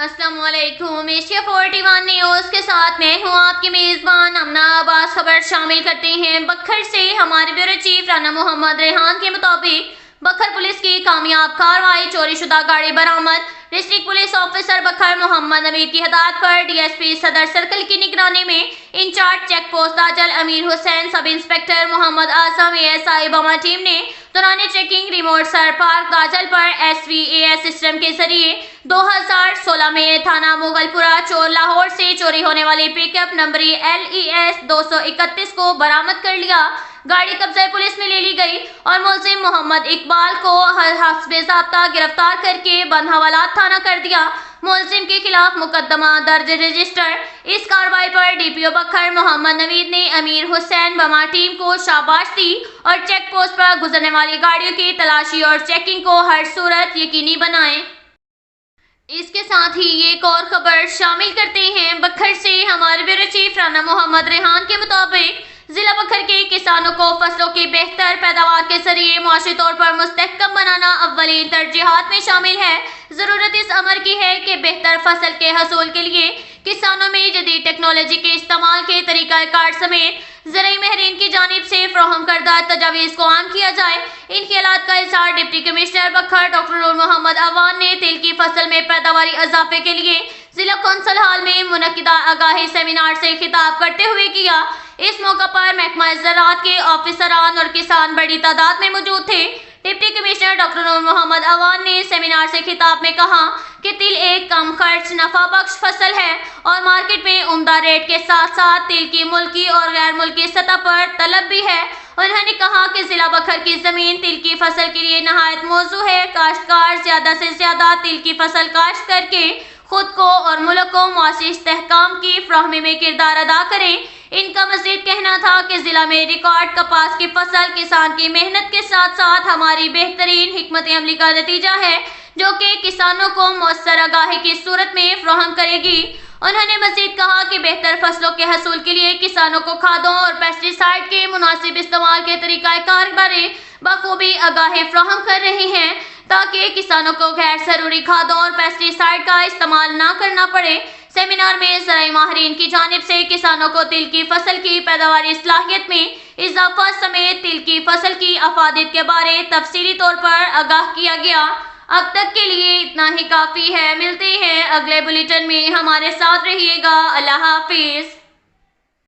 अस्सलाम वालेकुम। Asia 41 news के साथ मैं हूं आपकी मेज़बान अमना अब्बास। खबर शामिल करते हैं बखर से। हमारे ब्यूरो चीफ राना मोहम्मद रेहान के मुताबिक बखर पुलिस की कामयाब कार्रवाई, चोरी शुदा गाड़ी बरामद। डिस्ट्रिक्ट पुलिस ऑफिसर बखर मोहम्मद अमीर की हदायत पर डीएसपी सदर सर्कल की निगरानी में इंचार्ज चेक पोस्ट दाजल अमीर Hussain, sub inspector Mohammad Azam, ASI बमा टीम ने दौरान checking remote sir park Dajal पर SVAS सिस्टम के जरिए 2016 में थाना मुगलपुरा चोर लाहौर से चोरी होने वाली पिकअप नंबरी LES 231 को बरामद कर लिया। गाड़ी कब्जे पुलिस में ले ली गई और मुलजिम मोहम्मद इकबाल को हस्बे ज़ाब्ता गिरफ्तार करके बंद हवालात थाना कर दिया। मुलजिम के खिलाफ मुकदमा दर्ज रजिस्टर। इस कार्रवाई पर DPO बखर मोहम्मद नवीद ने अमीर हुसैन बमा टीम को शाबाश दी और चेक पोस्ट पर गुजरने वाली गाड़ियों की तलाशी और चेकिंग को हर सूरत यकीनी बनाएं। इसके साथ ही एक और खबर शामिल करते हैं बखर से। हमारे ब्यूरो चीफ राना मोहम्मद रेहान के मुताबिक जिला बखर के किसानों को फसलों की बेहतर पैदावार के जरिए मुआशी तौर पर मुस्तहकम बनाना अव्वलीन तरजीहात में शामिल है। जरूरत इस अमर की है कि बेहतर फसल के हसूल के लिए किसानों में जदीद टेक्नोलॉजी के इस्तेमाल के तरीक़ाकार समेत ज़राई महरीन की जानिब से फराहम करदा तजावीज़ को आम किया जाए। इन ख्यालात का इज़हार डिप्टी कमिश्नर बखर डॉक्टर नूर मोहम्मद अवान ने तिल की फसल में पैदावारी इजाफे के लिए जिला कौंसल हाल में मुनक्किदा आगाही सेमिनार से खिताब करते हुए किया। इस मौका पर महकमा ज़राअत के ऑफिसरान और किसान बड़ी तादाद में मौजूद थे। डिप्टी कमिश्नर डॉक्टर नूर मोहम्मद अवान ने सेमिनार से खिताब में कहा कि तिल एक कम खर्च नफा बख्श फसल है और मार्केट में उम्दा रेट के साथ साथ तिल की मुल्की और गैर मुल्की सतह पर तलब भी है। उन्होंने कहा कि जिला बखर की जमीन तिल की फसल के लिए नहायत मौजू है। काश्तकार ज्यादा से ज्यादा तिल की फसल काश्त करके खुद को और मुल्क को मुआशी इस्तेहकाम की फ्राहमी में किरदार अदा करें। इनका मजीद कहना था कि जिला में रिकॉर्ड कपास की फसल किसान की मेहनत के साथ साथ हमारी बेहतरीन हिकमत अमली का नतीजा है जो कि किसानों को मौसर आगाही की सूरत में फ्राहम करेगी। उन्होंने मजीद कहा कि बेहतर फसलों के हसूल के लिए किसानों को खादों और पेस्टिसाइड के मुनासिब इस्तेमाल के तरीक़ाकार बारे बखूबी आगाही फ्राहम कर रही हैं ताकि किसानों को गैर जरूरी खादों और पेस्टिसाइड का इस्तेमाल न करना पड़े। सेमिनार में ज़राई माहिरीन की जानिब से किसानों को तिल की फसल की पैदावारी सलाहियत में इजाफा समेत तिल की फसल की अफादियत के बारे तफसीली तौर पर आगाह किया गया। अब तक के लिए इतना ही काफ़ी है। मिलते हैं अगले बुलेटिन में, हमारे साथ रहिएगा। अल्लाह हाफिज़।